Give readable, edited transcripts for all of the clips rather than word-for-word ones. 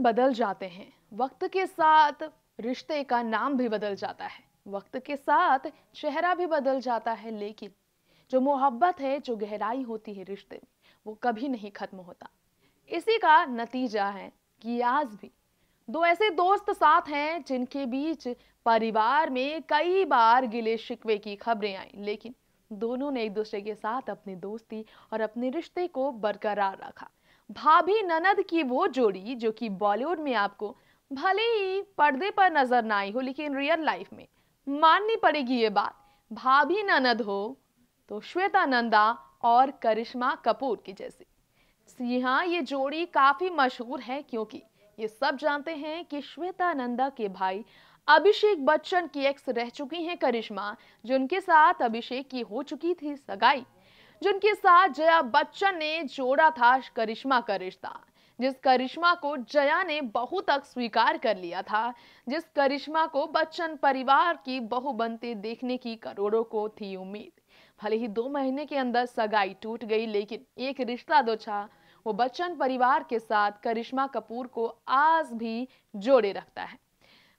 बदल जाते हैं, वक्त के साथ रिश्ते का नाम भी बदल जाता है, वक्त के साथ चेहरा भी बदल जाता है, लेकिन जो मोहब्बत है, जो गहराई होती है रिश्ते में, वो कभी नहीं खत्म होता। इसी का नतीजा है कि आज भी दो ऐसे दोस्त साथ हैं जिनके बीच परिवार में कई बार गिले शिकवे की खबरें आई, लेकिन दोनों ने एक दूसरे के साथ अपनी दोस्ती और अपने रिश्ते को बरकरार रखा। भाभी ननद की वो जोड़ी जो कि बॉलीवुड में आपको भले ही पर्दे पर नजर ना आई हो, लेकिन रियल लाइफ में माननी पड़ेगी ये बात। भाभी ननद हो तो श्वेता नंदा और करिश्मा कपूर की जैसी। जी हाँ, ये जोड़ी काफी मशहूर है क्योंकि ये सब जानते हैं कि श्वेता नंदा के भाई अभिषेक बच्चन की एक्स रह चुकी हैं करिश्मा, जिनके साथ अभिषेक की हो चुकी थी सगाई, जिनके साथ जया बच्चन ने जोड़ा था करिश्मा का रिश्ता, जिस करिश्मा को जया ने बहू तक स्वीकार कर लिया था, जिस करिश्मा को बच्चन परिवार की बहू बनते देखने की करोड़ों को थी उम्मीद। भले ही 2 महीने के अंदर सगाई टूट गई, लेकिन एक रिश्ता जो था वो बच्चन परिवार के साथ करिश्मा कपूर को आज भी जोड़े रखता है।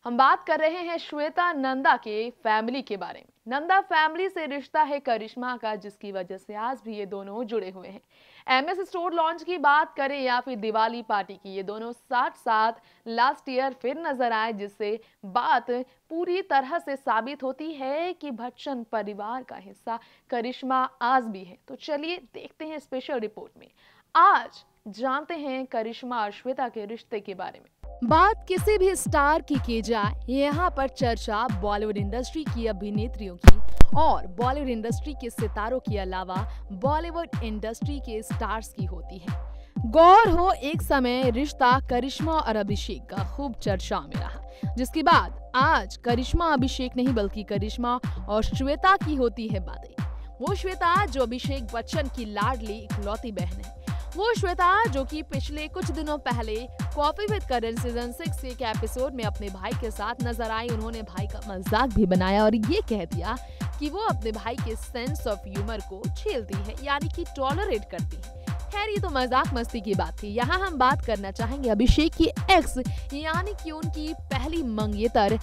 हम बात कर रहे हैं श्वेता नंदा के फैमिली के बारे में। नंदा फैमिली से रिश्ता है करिश्मा का, जिसकी वजह से आज भी ये दोनों जुड़े हुए हैं। एमएस स्टोर लॉन्च की बात करें या फिर दिवाली पार्टी की, ये दोनों साथ साथ लास्ट ईयर फिर नजर आए, जिससे बात पूरी तरह से साबित होती है कि बच्चन परिवार का हिस्सा करिश्मा आज भी है। तो चलिए देखते हैं स्पेशल रिपोर्ट में। आज जानते हैं करिश्मा और श्वेता के रिश्ते के बारे में। बात किसी भी स्टार की जाए, यहाँ पर चर्चा बॉलीवुड इंडस्ट्री की अभिनेत्रियों की और बॉलीवुड इंडस्ट्री के सितारों के अलावा बॉलीवुड इंडस्ट्री के स्टार्स की होती है। गौर हो, एक समय रिश्ता करिश्मा और अभिषेक का खूब चर्चा में रहा, जिसके बाद आज करिश्मा अभिषेक नहीं बल्कि करिश्मा और श्वेता की होती है बातें। वो श्वेता जो अभिषेक बच्चन की लाडली इकलौती बहन है, वो श्वेता जो कि पिछले कुछ दिनों पहले कॉफी विद करण सीजन 6 के एक एपिसोड में अपने भाई के साथ नजर आई। उन्होंने भाई का मजाक भी बनाया और ये कह दिया कि वो अपने भाई के सेंस ऑफ ह्यूमर को झेलती है, यानी कि टॉलरेट करती है। खैर, ये तो मजाक मस्ती की बात थी। यहाँ हम बात करना चाहेंगे अभिषेक की एक्स यानी कि उनकी पहली मंगेतर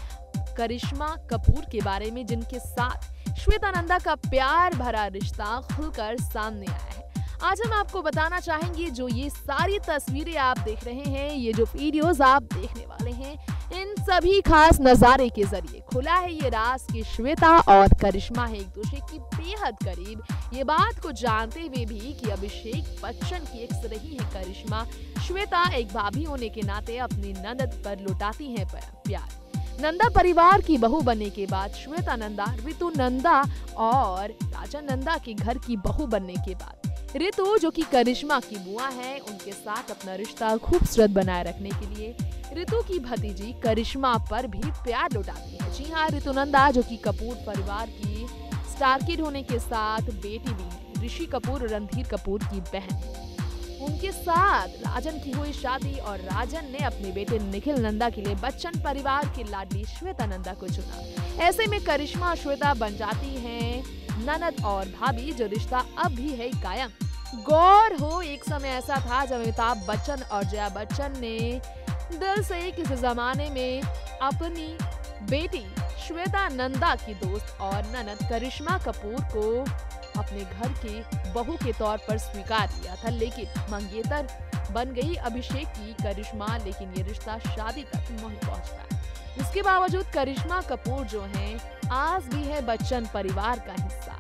करिश्मा कपूर के बारे में, जिनके साथ श्वेता नंदा का प्यार भरा रिश्ता खुलकर सामने आया है। आज हम आपको बताना चाहेंगे जो ये सारी तस्वीरें आप देख रहे हैं, ये जो वीडियोस आप देखने वाले हैं, इन सभी खास नजारे के जरिए खुला है ये राज कि श्वेता और करिश्मा है एक दूसरे की बेहद करीब। ये बात को जानते हुए भी कि अभिषेक बच्चन की एक्स रही है करिश्मा, श्वेता एक भाभी होने के नाते अपनी ननद पर लुटाती है प्यार। नंदा परिवार की बहू बनने के बाद श्वेता नंदा ऋतु नंदा और राजन नंदा के घर की बहू बनने के बाद ऋतु जो कि करिश्मा की बुआ है, उनके साथ अपना रिश्ता खूबसूरत बनाए रखने के लिए ऋतु की भतीजी करिश्मा पर भी प्यार लुटाती है। जी हाँ, ऋतु नंदा जो कि कपूर परिवार की स्टार किड होने के साथ बेटी भी है, ऋषि कपूर और रणधीर कपूर की बहन। उनके साथ राजन की हुई शादी और राजन ने अपने बेटे निखिल नंदा के लिए बच्चन परिवार की लाडली श्वेता नंदा को चुना। ऐसे में करिश्मा और श्वेता बन जाती हैं ननद और भाभी, जो रिश्ता अब भी है कायम। गौर हो, एक समय ऐसा था जब अमिताभ बच्चन और जया बच्चन ने दिल से किसी जमाने में अपनी बेटी श्वेता नंदा की दोस्त और ननद करिश्मा कपूर को अपने घर के बहू के तौर पर स्वीकार किया था, लेकिन मंगेतर बन गई अभिषेक की करिश्मा, लेकिन ये रिश्ता शादी तक नहीं पहुंच पाया। इसके बावजूद करिश्मा कपूर जो हैं आज भी है बच्चन परिवार का हिस्सा।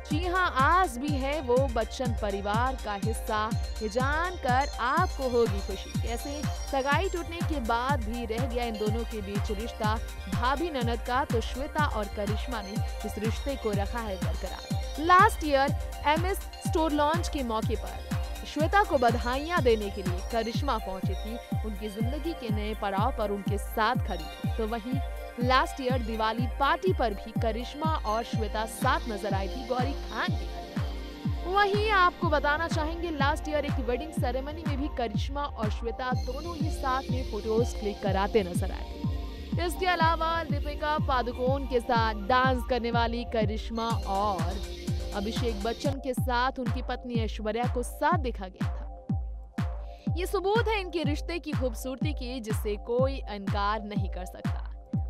जी हाँ, आज भी है वो बच्चन परिवार का हिस्सा। ये जानकर आपको होगी खुशी कैसे सगाई टूटने के बाद भी रह गया इन दोनों के बीच रिश्ता भाभी ननद का, तो श्वेता और करिश्मा ने इस रिश्ते को रखा है बरकरार। Last year MS store launch के मौके पर श्वेता को बधाइयां देने के लिए करिश्मा पहुंची थी, उनकी जिंदगी के नए पड़ाव पर उनके साथ खड़ी थी। तो वहीं लास्ट ईयर दिवाली पार्टी पर भी करिश्मा और श्वेता साथ नजर आई थी गौरी खान के घर। वहीं आपको बताना चाहेंगे लास्ट ईयर एक वेडिंग सेरेमनी में भी करिश्मा और श्वेता दोनों ही साथ में फोटोज क्लिक कराते नजर आए। इसके अलावा दीपिका पादुकोण के साथ डांस करने वाली करिश्मा और अभिषेक बच्चन के साथ उनकी पत्नी ऐश्वर्या को साथ देखा गया था। ये सबूत है इनके रिश्ते की खूबसूरती की, जिससे कोई इनकार नहीं कर सकता।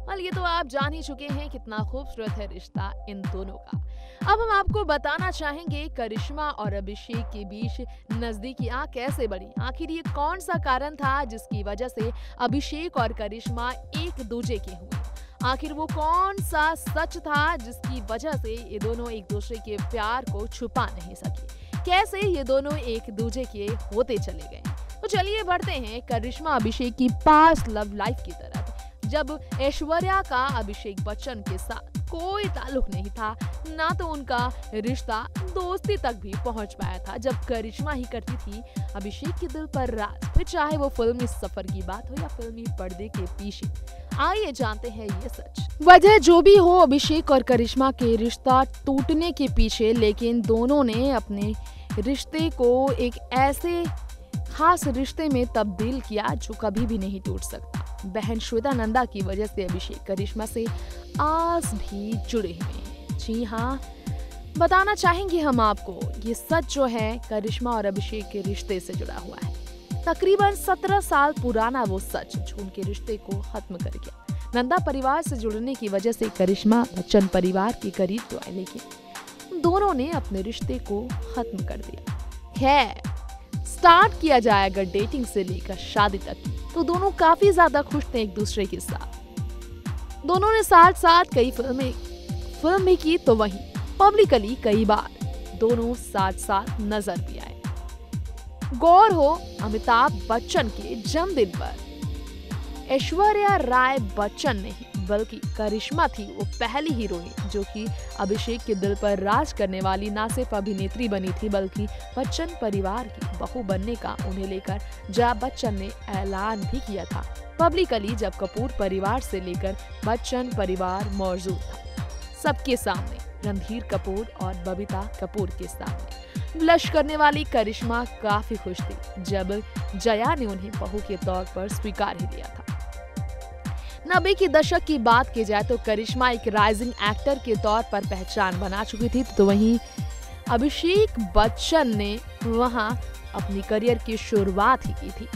और ये तो आप जान ही चुके हैं कितना खूबसूरत है रिश्ता इन दोनों का। अब हम आपको बताना चाहेंगे करिश्मा और अभिषेक के बीच नजदीकियां कैसे बढ़ी। आखिर ये कौन सा कारण था जिसकी वजह से अभिषेक और करिश्मा एक दूजे के हुए। आखिर वो कौन सा सच था जिसकी वजह से ये दोनों एक दूसरे के प्यार को छुपा नहीं सके। कैसे ये दोनों एक दूजे के होते चले गए। तो चलिए बढ़ते हैं करिश्मा अभिषेक की पास्ट लव लाइफ की तरफ। जब ऐश्वर्या का अभिषेक बच्चन के साथ कोई ताल्लुक नहीं था, ना तो उनका रिश्ता दोस्ती तक भी पहुंच पाया था। जब करिश्मा ही करती थी अभिषेक के दिल पर राज, फिर चाहे वो फिल्मी सफर की बात हो या फिल्मी पर्दे के पीछे। आइए जानते हैं ये सच। वजह जो भी हो अभिषेक और करिश्मा के रिश्ता टूटने के पीछे, लेकिन दोनों ने अपने रिश्ते को एक ऐसे खास रिश्ते में तब्दील किया जो कभी भी नहीं टूट सकता। बहन श्वेता नंदा की वजह से अभिषेक करिश्मा से आस भी जुड़े हुए हैं। जी हाँ, बताना चाहेंगे हम आपको ये सच जो है करिश्मा और अभिषेक के रिश्ते से जुड़ा हुआ है। तकरीबन 17 साल पुराना वो सच जो उनके रिश्ते को खत्म कर गया। नंदा परिवार से जुड़ने की वजह से करिश्मा बच्चन परिवार के करीब तो आए, लेकिन दोनों ने अपने रिश्ते को खत्म कर दिया। खैर, स्टार्ट किया जाए अगर डेटिंग से लेकर शादी तक, तो दोनों काफी ज्यादा खुश थे एक दूसरे के साथ। दोनों ने साथ साथ कई फिल्म भी की, तो वहीं पब्लिकली कई बार दोनों साथ साथ नजर भी आए। गौर हो अमिताभ बच्चन के जन्मदिन पर ऐश्वर्या राय बच्चन नहीं बल्कि करिश्मा थी वो पहली हीरोइन जो कि अभिषेक के दिल पर राज करने वाली ना सिर्फ अभिनेत्री बनी थी बल्कि बच्चन परिवार की बहू बनने का उन्हें लेकर जया बच्चन ने ऐलान भी किया था पब्लिकली, जब कपूर परिवार से लेकर बच्चन परिवार मौजूद था सबके सामने। रणधीर कपूर और बबीता कपूर के सामने ब्लश करने वाली करिश्मा काफी खुश थी जब जया ने उन्हें बहू के तौर पर स्वीकार ही लिया था। 90 के दशक की बात की जाए तो करिश्मा एक राइजिंग एक्टर के तौर पर पहचान बना चुकी थी, तो वहीं अभिषेक बच्चन ने वहां अपनी करियर की शुरुआत ही की थी।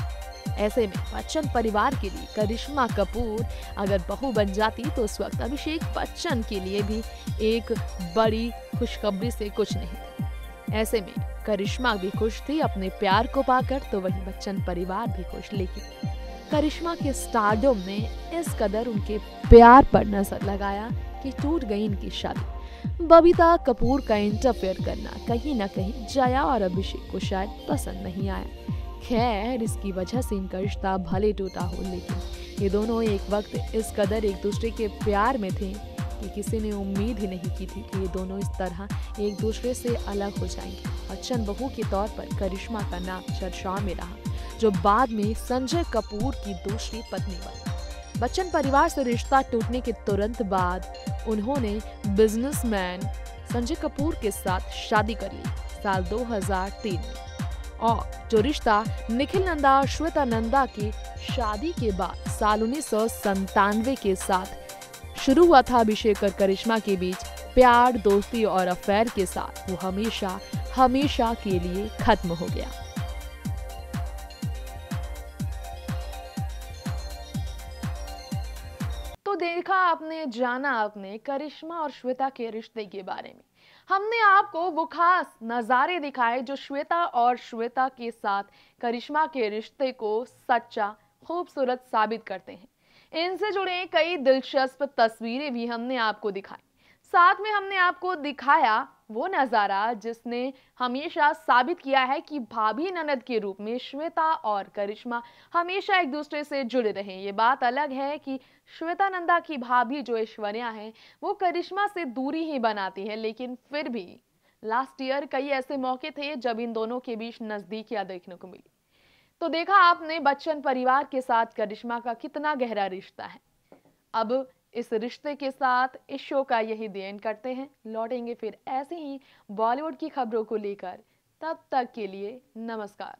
ऐसे में बच्चन परिवार के लिए करिश्मा कपूर अगर बहू बन जाती तो उस वक्त अभिषेक बच्चन के लिए भी एक बड़ी खुशखबरी से कुछ नहीं थी। ऐसे में करिश्मा भी खुश थी अपने प्यार को पाकर, तो वहीं बच्चन परिवार भी खुश, लेकिन करिश्मा के स्टारडम ने इस कदर उनके प्यार पर नजर लगाया कि टूट गई इनकी शादी। बबीता कपूर का इंटरफेयर करना कहीं न कहीं जया और अभिषेक को शायद पसंद नहीं आया। खैर, इसकी वजह से इनका रिश्ता भले टूटा हो, लेकिन ये दोनों एक वक्त इस कदर एक दूसरे के प्यार में थे कि किसी ने उम्मीद ही नहीं की थी कि ये दोनों इस तरह एक दूसरे से अलग हो जाएंगे। बच्चन बहू के तौर पर करिश्मा का नाम चर्चा में रहा, जो बाद में संजय कपूर की दूसरी पत्नी बनी। बच्चन परिवार से रिश्ता टूटने के तुरंत बाद उन्होंने बिजनेसमैन संजय कपूर के साथ शादी कर ली साल 2003 में, और जो रिश्ता निखिल नंदा और श्वेता नंदा की शादी के बाद साल 1997 के साथ शुरू हुआ था अभिषेक और करिश्मा के बीच प्यार, दोस्ती और अफेयर के साथ वो हमेशा हमेशा के लिए खत्म हो गया। तो देखा आपने, जाना आपने करिश्मा और श्वेता के रिश्ते के बारे में। हमने आपको वो खास नज़ारे दिखाए जो श्वेता के साथ करिश्मा के रिश्ते को सच्चा, खूबसूरत साबित करते हैं। इनसे जुड़े कई दिलचस्प तस्वीरें भी हमने आपको दिखाई। साथ में हमने आपको दिखाया वो नज़ारा जिसने हमेशा साबित किया है कि भाभी ननद के रूप में श्वेता और करिश्मा हमेशा एक दूसरे से जुड़े रहे। ये बात अलग है कि श्वेता नंदा की भाभी जो ऐश्वर्या है वो करिश्मा से दूरी ही बनाती है, लेकिन फिर भी लास्ट ईयर कई ऐसे मौके थे जब इन दोनों के बीच नजदीकियां देखने को मिली। तो देखा आपने बच्चन परिवार के साथ करिश्मा का कितना गहरा रिश्ता है। अब इस रिश्ते के साथ इस शो का यही द एंड करते हैं। लौटेंगे फिर ऐसे ही बॉलीवुड की खबरों को लेकर, तब तक के लिए नमस्कार।